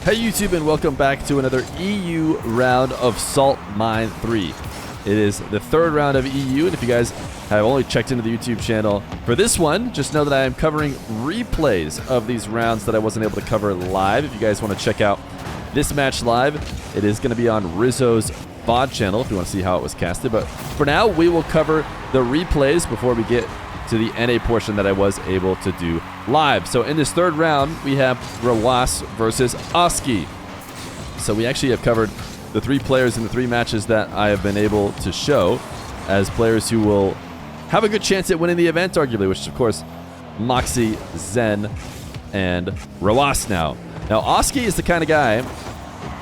Hey YouTube, and welcome back to another EU round of Salt Mine 3. It is the third round of EU, and if you guys have only checked into the YouTube channel for this one, just know that I am covering replays of these rounds that I wasn't able to cover live. If you guys want to check out this match live, it is going to be on Rizzo's VOD channel if you want to see how it was casted. But for now, we will cover the replays before we get to the NA portion that I was able to do live. So in this third round, we have Rw9 versus Oski. So we actually have covered the three players in the three matches that I have been able to show as players who will have a good chance at winning the event, arguably, which is, of course, Moxie, Zen, and Rw9 now. Now, Oski is the kind of guy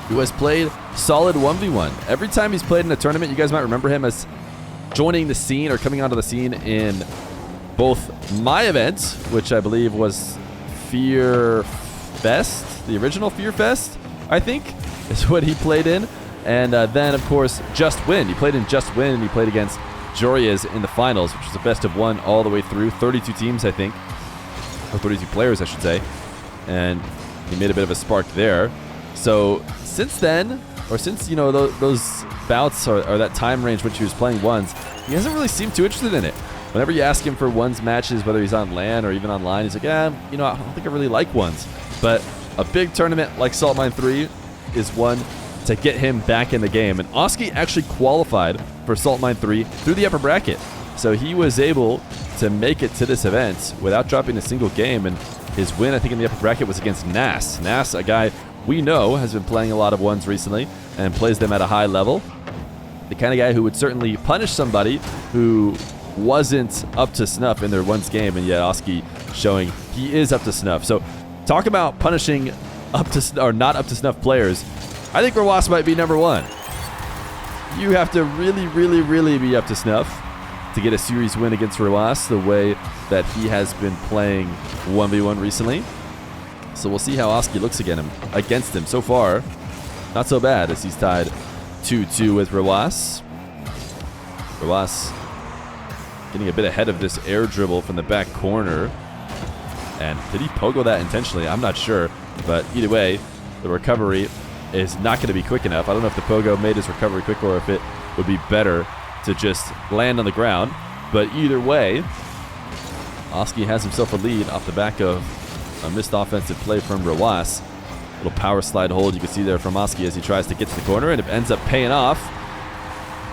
who has played solid 1v1. Every time he's played in a tournament, you guys might remember him as joining the scene or coming onto the scene in both my event, which I believe was Feer Fest, the original Feer Fest, I think, is what he played in. And then, of course, Just Win. He played in Just Win, and he played against Jorias in the finals, which was a best of one all the way through. 32 teams, I think. Or 32 players, I should say. And he made a bit of a spark there. So since then, or since, you know, those bouts or that time range which he was playing ones, he hasn't really seemed too interested in it. Whenever you ask him for ones matches, whether he's on LAN or even online, he's like, yeah, you know, I don't think I really like ones. But a big tournament like Salt Mine 3 is one to get him back in the game. And Oski actually qualified for Salt Mine 3 through the upper bracket. So he was able to make it to this event without dropping a single game. And his win, I think, in the upper bracket was against Nas. Nas, a guy we know has been playing a lot of ones recently and plays them at a high level. The kind of guy who would certainly punish somebody who wasn't up to snuff in their ones game, and yet Oski showing he is up to snuff. So talk about punishing up to or not up to snuff players. I think Rw9 might be number one. You have to really be up to snuff to get a series win against Rw9 the way that he has been playing 1v1 recently. So we'll see how Oski looks against him. So far, not so bad as he's tied 2-2 with Rw9. Rw9 getting a bit ahead of this air dribble from the back corner. And did he pogo that intentionally? I'm not sure. But either way, the recovery is not going to be quick enough. I don't know if the pogo made his recovery quick or if it would be better to just land on the ground. But either way, Oski has himself a lead off the back of a missed offensive play from Rw9. Little power slide hold you can see there from Oski as he tries to get to the corner, and it ends up paying off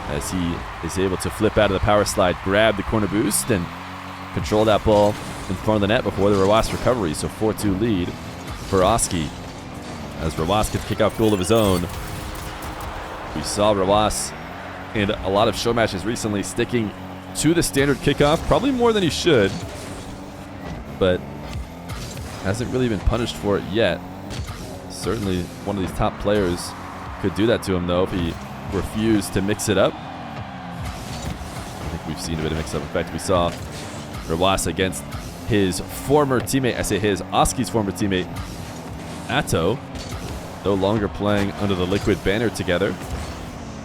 as he is able to flip out of the power slide, grab the corner boost, and control that ball in front of the net before the Rw9 recovery. So 4-2 lead for Oski as Rw9 gets a kickoff goal of his own. We saw Rw9 in a lot of show matches recently sticking to the standard kickoff, probably more than he should, but hasn't really been punished for it yet. Certainly one of these top players could do that to him, though, if he refused to mix it up. I think we've seen a bit of mix-up. In fact, we saw Rw9 against his former teammate, I say his, Oski's former teammate, Atto, no longer playing under the Liquid banner together.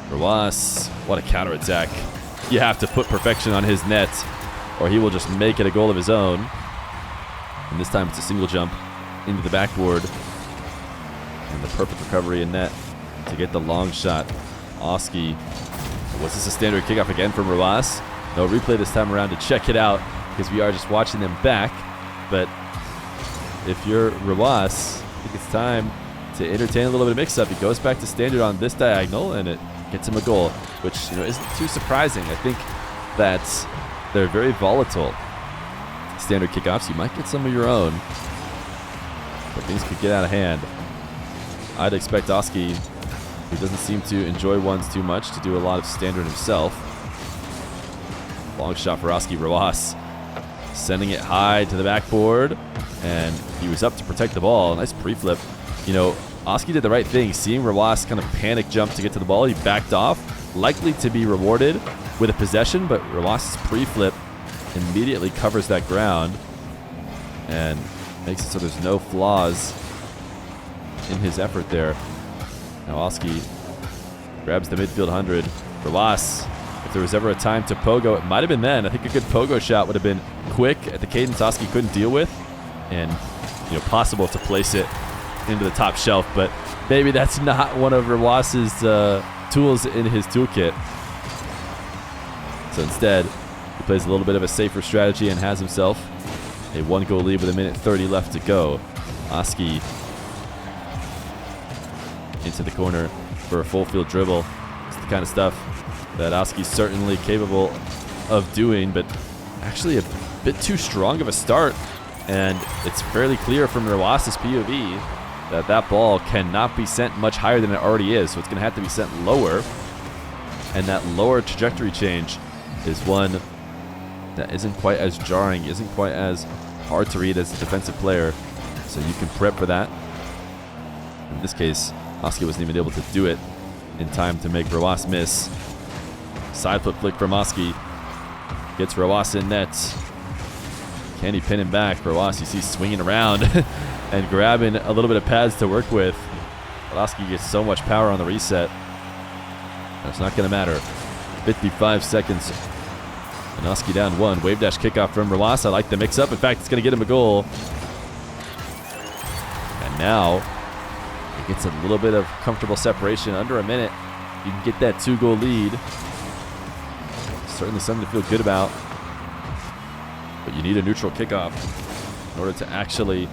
Rw9, what a counterattack. You have to put perfection on his net, or he will just make it a goal of his own. And this time it's a single jump into the backboard. And the perfect recovery in net to get the long shot. Oski. Was this a standard kickoff again from Rw9? No replay this time around to check it out because we are just watching them back. But if you're Rw9, I think it's time to entertain a little bit of mix-up. He goes back to standard on this diagonal, and it gets him a goal, which, you know, isn't too surprising. I think that they're very volatile. Standard kickoffs, you might get some of your own, but things could get out of hand. I'd expect Oski, who doesn't seem to enjoy ones too much, to do a lot of standard himself. Long shot for Oski. Rw9 sending it high to the backboard, and he was up to protect the ball. Nice pre-flip. You know, Oski did the right thing. Seeing Rw9 kind of panic jump to get to the ball, he backed off, likely to be rewarded with a possession, but Rw9's pre-flip immediately covers that ground and makes it so there's no flaws in his effort there. Now Oski grabs the midfield 100. Rw9, if there was ever a time to pogo, it might have been then. I think a good pogo shot would have been quick at the cadence Oski couldn't deal with, and, you know, possible to place it into the top shelf, but maybe that's not one of Rw9's tools in his toolkit. So instead, he plays a little bit of a safer strategy and has himself a 1-goal lead with 1:30 left to go. Oski into the corner for a full field dribble. It's the kind of stuff that Oski's certainly capable of doing, but actually a bit too strong of a start. And it's fairly clear from Rw9's POV that that ball cannot be sent much higher than it already is. So it's going to have to be sent lower. And that lower trajectory change is one that isn't quite as jarring, isn't quite as hard to read as a defensive player. So you can prep for that. In this case, Oski wasn't even able to do it in time to make Rw9 miss. Side foot flick from Oski. Gets Rw9 in net. Can he pin him back? Rw9 you see swinging around and grabbing a little bit of pads to work with. But Oski gets so much power on the reset. That's not going to matter. 55 seconds. And Oski down 1. Wave dash kickoff from Rw9. I like the mix up. In fact, it's going to get him a goal. And now he gets a little bit of comfortable separation. Under a minute, you can get that 2-goal lead. Certainly something to feel good about. But you need a neutral kickoff in order to actually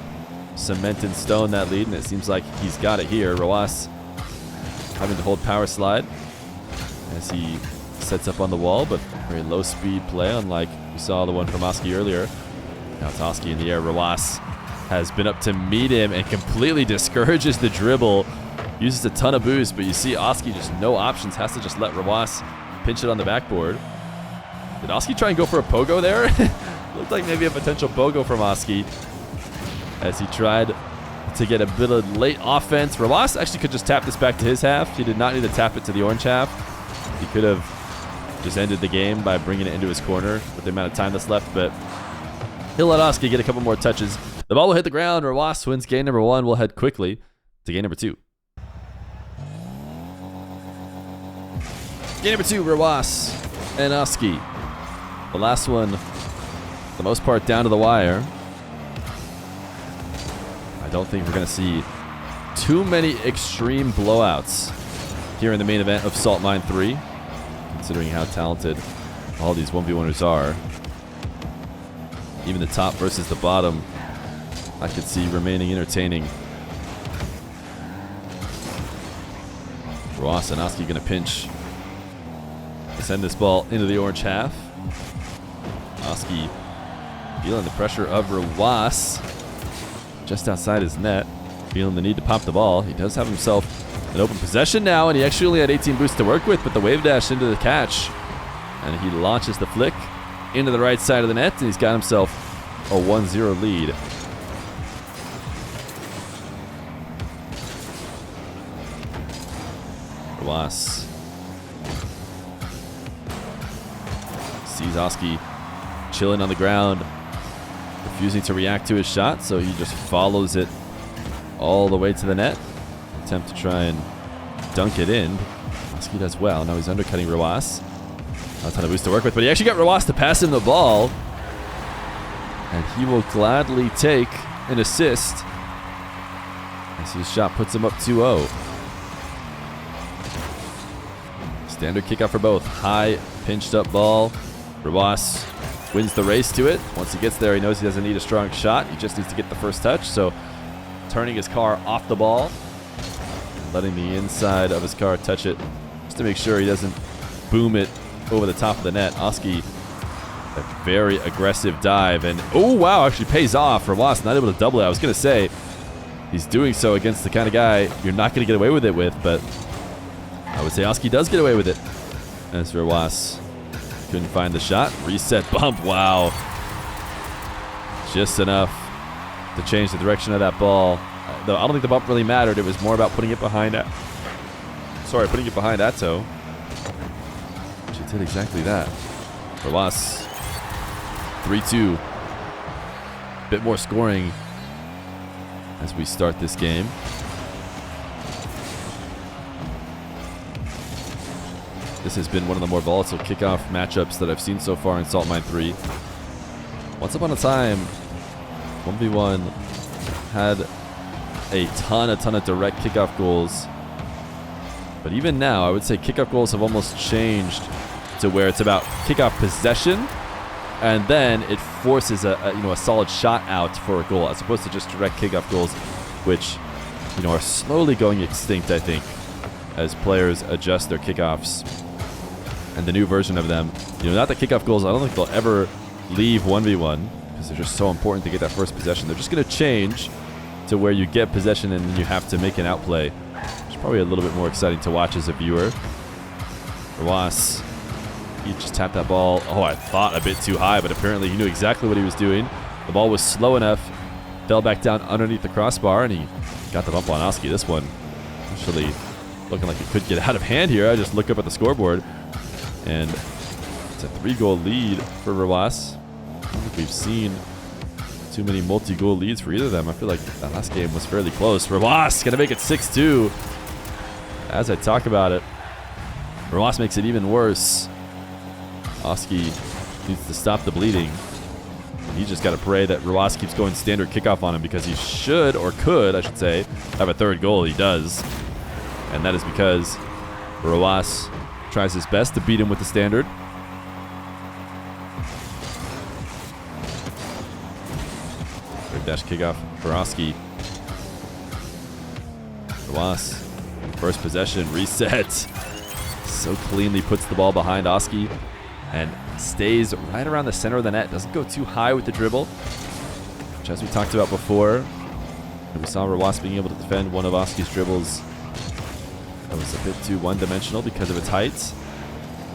cement in stone that lead, and it seems like he's got it here. Rw9 having to hold power slide as he sets up on the wall, but very low speed play, unlike we saw the one from Oski earlier. Now it's Oski in the air. Rw9 has been up to meet him and completely discourages the dribble. Uses a ton of boost, but you see Oski just no options, has to just let Rw9 pinch it on the backboard. Did Oski try and go for a pogo there? Looked like maybe a potential pogo from Oski as he tried to get a bit of late offense. Rw9 actually could just tap this back to his half. He did not need to tap it to the orange half. He could have just ended the game by bringing it into his corner with the amount of time that's left, but he'll let Oski get a couple more touches. The ball will hit the ground. Rw9 wins game number 1. We'll head quickly to game number 2. Game number 2, Rw9 and Oski. The last one, for the most part, down to the wire. I don't think we're going to see too many extreme blowouts here in the main event of Salt Mine 3, considering how talented all these 1v1ers are. Even the top versus the bottom, I could see remaining entertaining. Rw9 and Oski going to pinch. Send this ball into the orange half. Oski feeling the pressure of Rw9 just outside his net, feeling the need to pop the ball. He does have himself an open possession now, and he actually only had 18 boosts to work with, but the wave dash into the catch, and he launches the flick into the right side of the net, and he's got himself a 1-0 lead. Rw9 sees Oski chilling on the ground, refusing to react to his shot, so he just follows it all the way to the net. Attempt to try and dunk it in. Oski does well. Now he's undercutting Rw9. Not a ton of boost to work with, but he actually got Rw9 to pass him the ball. And he will gladly take an assist as his shot puts him up 2-0. Standard kickoff for both. High, pinched up ball. Rw9 wins the race to it. Once he gets there, he knows he doesn't need a strong shot. He just needs to get the first touch. So turning his car off the ball, letting the inside of his car touch it just to make sure he doesn't boom it over the top of the net. Oski, a very aggressive dive, and oh wow, actually pays off. Rw9 not able to double it. I was going to say he's doing so against the kind of guy you're not going to get away with it with, but I would say Oski does get away with it. As Rw9 couldn't find the shot. Reset bump. Wow. Just enough to change the direction of that ball. Though I don't think the bump really mattered. It was more about putting it behind putting it behind Atto. Which it did exactly that. Rw9 3-2. Bit more scoring as we start this game. This has been one of the more volatile kickoff matchups that I've seen so far in Salt Mine 3. Once upon a time, 1v1 had a ton of direct kickoff goals. But even now, I would say kickoff goals have almost changed to where it's about kickoff possession, and then it forces a solid shot out for a goal, as opposed to just direct kickoff goals, which are slowly going extinct, I think, as players adjust their kickoffs. And the new version of them, not the kickoff goals, I don't think they'll ever leave 1v1 because they're just so important to get that first possession. They're just going to change to where you get possession and then you have to make an outplay. It's probably a little bit more exciting to watch as a viewer. Rw9, he just tapped that ball. Oh, I thought a bit too high, but apparently he knew exactly what he was doing. The ball was slow enough, fell back down underneath the crossbar, and he got the bump on Oski. This one actually looking like it could get out of hand here. I just look up at the scoreboard, and it's a 3-goal lead for Rw9. I don't think we've seen too many multi-goal leads for either of them. I feel like that last game was fairly close. Rw9 gonna make it 6-2. As I talk about it, Rw9 makes it even worse. Oski needs to stop the bleeding. He's just got to pray that Rw9 keeps going standard kickoff on him, because he should, or could, I should say, have a 3rd goal. He does. And that is because Rw9 tries his best to beat him with the standard. Third dash kickoff for Oski. Rw9, first possession, reset. So cleanly puts the ball behind Oski and stays right around the center of the net. Doesn't go too high with the dribble, which, as we talked about before, we saw Rw9 being able to defend one of Oski's dribbles that was a bit too one-dimensional because of its height.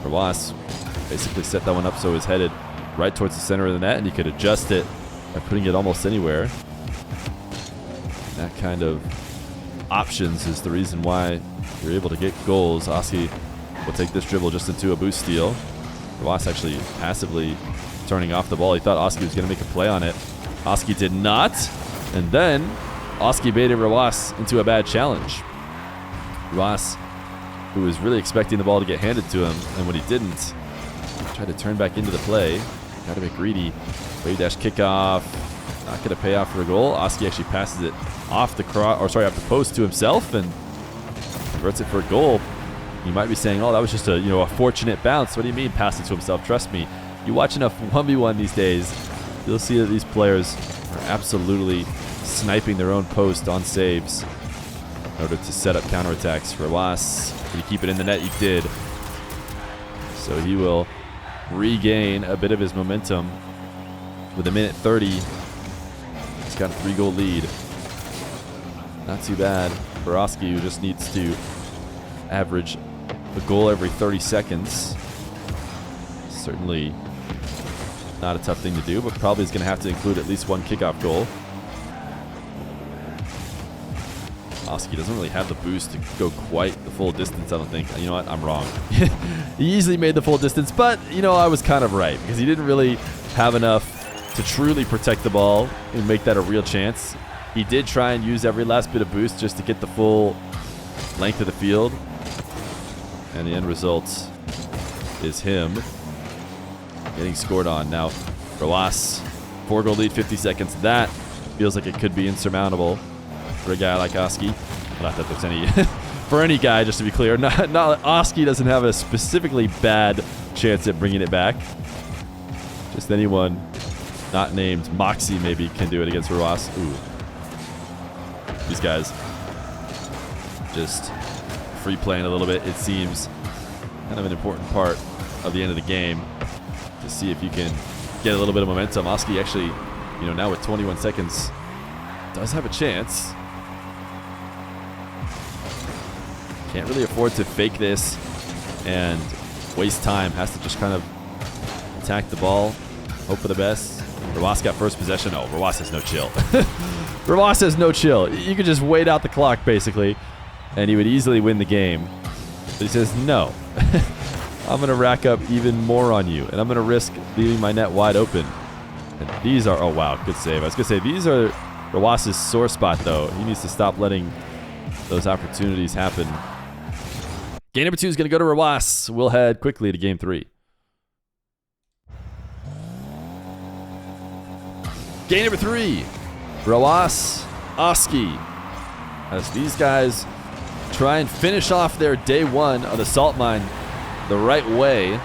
Rw9 basically set that one up so it was headed right towards the center of the net, and he could adjust it by putting it almost anywhere. That kind of options is the reason why you're able to get goals. Oski will take this dribble just into a boost steal. Rw9 actually passively turning off the ball. He thought Oski was going to make a play on it. Oski did not. And then Oski baited Rw9 into a bad challenge. Rw9, who was really expecting the ball to get handed to him, and when he didn't, tried to turn back into the play. Got a bit greedy. Wave dash kickoff. Not going to pay off for a goal. Oski actually passes it off the off the post to himself and converts it for a goal. You might be saying, "Oh, that was just a fortunate bounce." What do you mean, pass it to himself? Trust me, you watch enough 1v1 these days, you'll see that these players are absolutely sniping their own post on saves in order to set up counterattacks. Rw9, did he keep it in the net? He did. So he will regain a bit of his momentum with a minute 30. He's got a 3-goal lead. Not too bad for Oski, who just needs to average a goal every 30 seconds. Certainly not a tough thing to do, but probably is going to have to include at least one kickoff goal. Oski doesn't really have the boost to go quite the full distance, I don't think. You know what? I'm wrong. He easily made the full distance, but, I was kind of right, because he didn't really have enough to truly protect the ball and make that a real chance. He did try and use every last bit of boost just to get the full length of the field. And the end result is him getting scored on. Now, Rw9, 4-goal lead, 50 seconds. That feels like it could be insurmountable for a guy like Oski. Not that there's any... for any guy, just to be clear. Not Oski doesn't have a specifically bad chance at bringing it back. Just anyone not named Moxie maybe can do it against Rw9. Ooh. These guys just free playing a little bit. It seems kind of an important part of the end of the game to see if you can get a little bit of momentum. Oski actually, now with 21 seconds, does have a chance. Can't really afford to fake this and waste time. Has to just kind of attack the ball, hope for the best. Rw9 got first possession. Oh, Rw9 has no chill. Rw9 has no chill. You could just wait out the clock, basically, and he would easily win the game. But he says, no. I'm going to rack up even more on you, and I'm going to risk leaving my net wide open. And these are... Oh, wow. Good save. I was going to say, these are Rw9's sore spot, though. He needs to stop letting those opportunities happen. Game number 2 is going to go to Rw9. We'll head quickly to game 3. Game number 3. Rw9, Oski. as these guys try and finish off their day one of the salt mine the right way.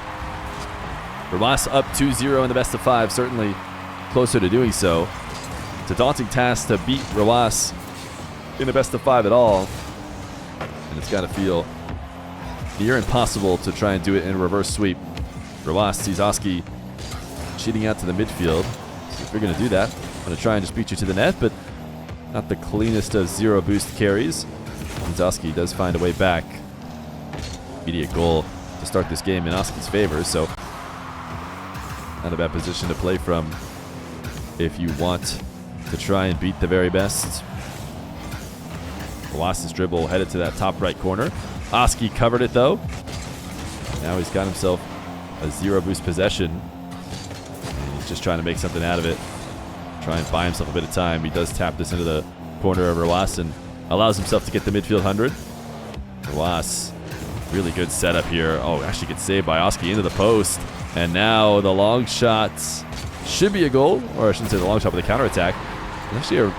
Rw9 up 2-0 in the best of 5, certainly closer to doing so. It's a daunting task to beat Rw9 in the best of 5 at all, and it's got to feel near impossible to try and do it in a reverse sweep. Rw9 sees Oski cheating out to the midfield. So if you're going to do that, I'm going to try and just beat you to the net, but not the cleanest of 0 boost carries. And Oski does find a way back. Immediate goal to start this game in Oski's favor, so not a bad position to play from if you want to try and beat the very best. Rw9's dribble headed to that top right corner. Oski covered it though. Now he's got himself a 0 boost possession. And he's just trying to make something out of it. Try and buy himself a bit of time. He does tap this into the corner of Rw9 and allows himself to get the midfield 100. Rw9, really good setup here. Oh, actually gets saved by Oski into the post. And now the long shots should be a goal. Or I shouldn't say the long shot, but the counterattack. Actually a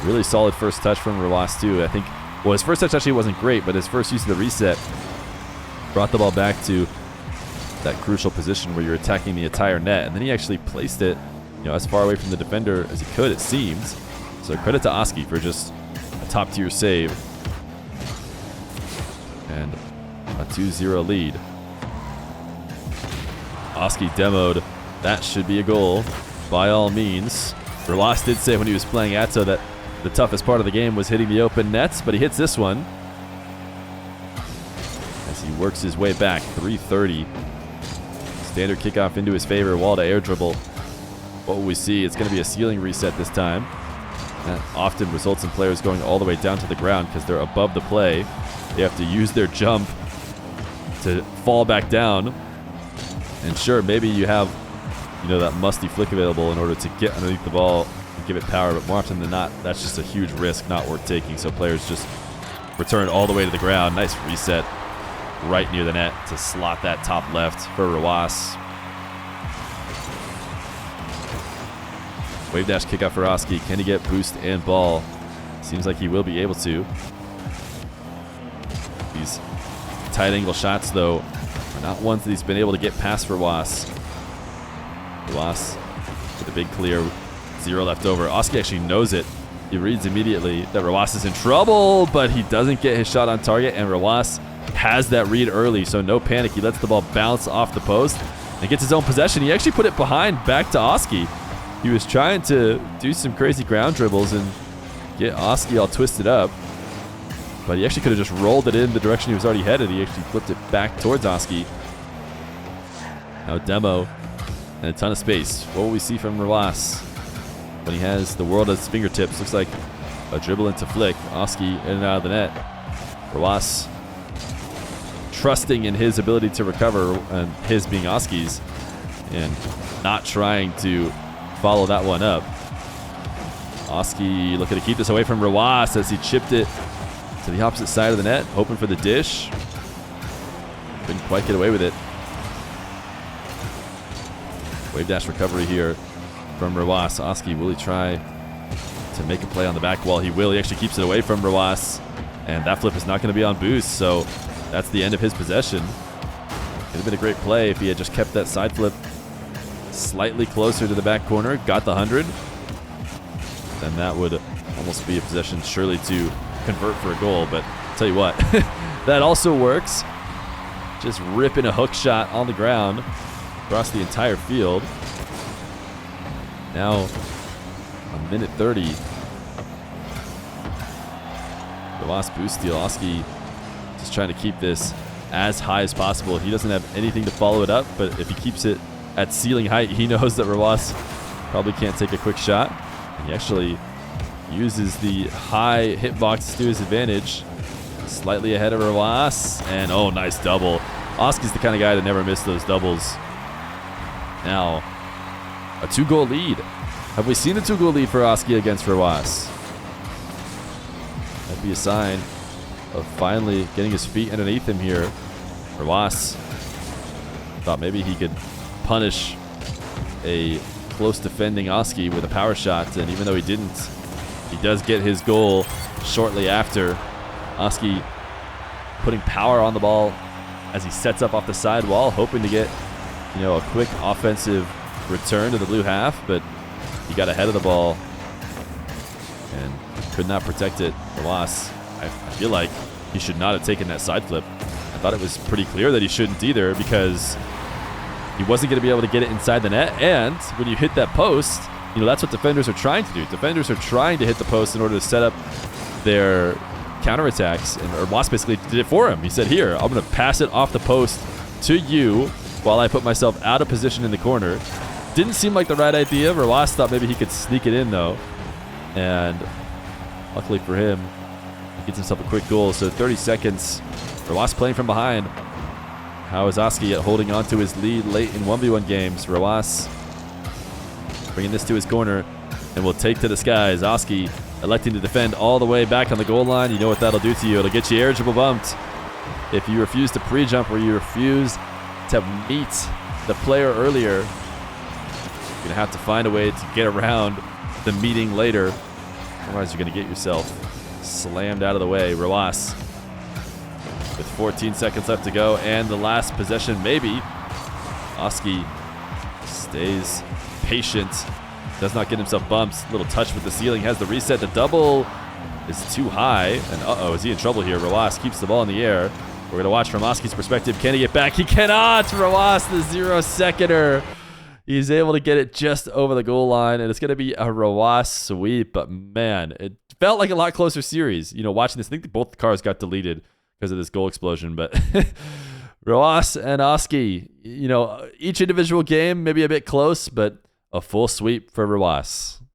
really solid first touch from Rw9 too. I think, well, his first touch actually wasn't great, but his first use of the reset brought the ball back to that crucial position where you're attacking the entire net. And then he actually placed it, as far away from the defender as he could, it seems. So credit to Oski for just a top-tier save. And a 2-0 lead. Oski demoed. That should be a goal by all means. Rw9 did say when he was playing Atto that the toughest part of the game was hitting the open nets, but he hits this one as he works his way back. 3:30. Standard kickoff into his favor. Wall to air dribble. What will we see? It's going to be a ceiling reset this time. That often results in players going all the way down to the ground because they're above the play. They have to use their jump to fall back down. And sure, maybe you have, that musty flick available in order to get underneath the ball and give it power, but more often than not, that's just a huge risk, not worth taking. So players just return all the way to the ground. Nice reset right near the net to slot that top left for Rw9. Wave dash kickoff for Oski. Can he get boost and ball? Seems like he will be able to. These tight angle shots, though, are not ones that he's been able to get past Rw9. Rw9 with a big clear. 0 left over. Oski actually knows it. He reads immediately that Rw9 is in trouble, but he doesn't get his shot on target, and Rw9 has that read early, so no panic. He lets the ball bounce off the post and gets his own possession. He actually put it behind back to Oski. He was trying to do some crazy ground dribbles and get Oski all twisted up, but he actually could have just rolled it in the direction he was already headed. He actually flipped it back towards Oski. Now demo and a ton of space. What will we see from Rw9 when he has the world at his fingertips? Looks like a dribble into flick. Oski in and out of the net. Rw9 trusting in his ability to recover, and his being Oski's, and not trying to follow that one up. Oski looking to keep this away from Rw9 as he chipped it to the opposite side of the net, hoping for the dish. Couldn't quite get away with it. Wave dash recovery here from Rw9. Oski, will he try to make a play on the back wall? He will. He actually keeps it away from Rw9. And that flip is not going to be on boost, so that's the end of his possession. Could have been a great play if he had just kept that side flip slightly closer to the back corner, got the 100. Then that would almost be a possession surely to convert for a goal, but I'll tell you what, that also works. Just ripping a hook shot on the ground across the entire field. Now, a minute 30. Rw9 boost steal. Oski just trying to keep this as high as possible. He doesn't have anything to follow it up, but if he keeps it at ceiling height, he knows that Rw9 probably can't take a quick shot. And he actually uses the high hitbox to his advantage. Slightly ahead of Rw9. And oh, nice double. Oski's the kind of guy to never miss those doubles. Now, a 2-goal lead. Have we seen a 2-goal lead for Oski against Rw9? That'd be a sign of finally getting his feet underneath him here. Rw9 thought maybe he could punish a close defending Oski with a power shot, and even though he didn't, he does get his goal shortly after. Oski putting power on the ball as he sets up off the sidewall, hoping to get, a quick offensive return to the blue half, but he got ahead of the ball and could not protect it. Roas, I feel like he should not have taken that side flip. I thought it was pretty clear that he shouldn't either, because he wasn't going to be able to get it inside the net. And when you hit that post, that's what defenders are trying to do. Defenders are trying to hit the post in order to set up their counterattacks. And Roas basically did it for him. He said, here, I'm going to pass it off the post to you while I put myself out of position in the corner. Didn't seem like the right idea. Roas thought maybe he could sneak it in, though. And luckily for him, he gets himself a quick goal. So 30 seconds. Roas playing from behind. How is Oski holding on to his lead late in 1v1 games? Roas bringing this to his corner and will take to the skies. Oski electing to defend all the way back on the goal line. You know what that'll do to you. It'll get you air dribble bumped. If you refuse to pre-jump or you refuse to meet the player earlier, you're going to have to find a way to get around the meeting later. Otherwise, you're going to get yourself slammed out of the way. Roas with 14 seconds left to go and the last possession maybe. Oski stays patient, does not get himself bumps. Little touch with the ceiling, has the reset. The double is too high, and uh-oh, is he in trouble here? Roas keeps the ball in the air. We're going to watch from Oski's perspective. Can he get back? He cannot! Roas, the 0-seconder. He's able to get it just over the goal line, and it's going to be a Roas sweep. But man, it felt like a lot closer series. Watching this, I think both cars got deleted because of this goal explosion. But Roas and Oski, each individual game maybe a bit close, but a full sweep for Roas.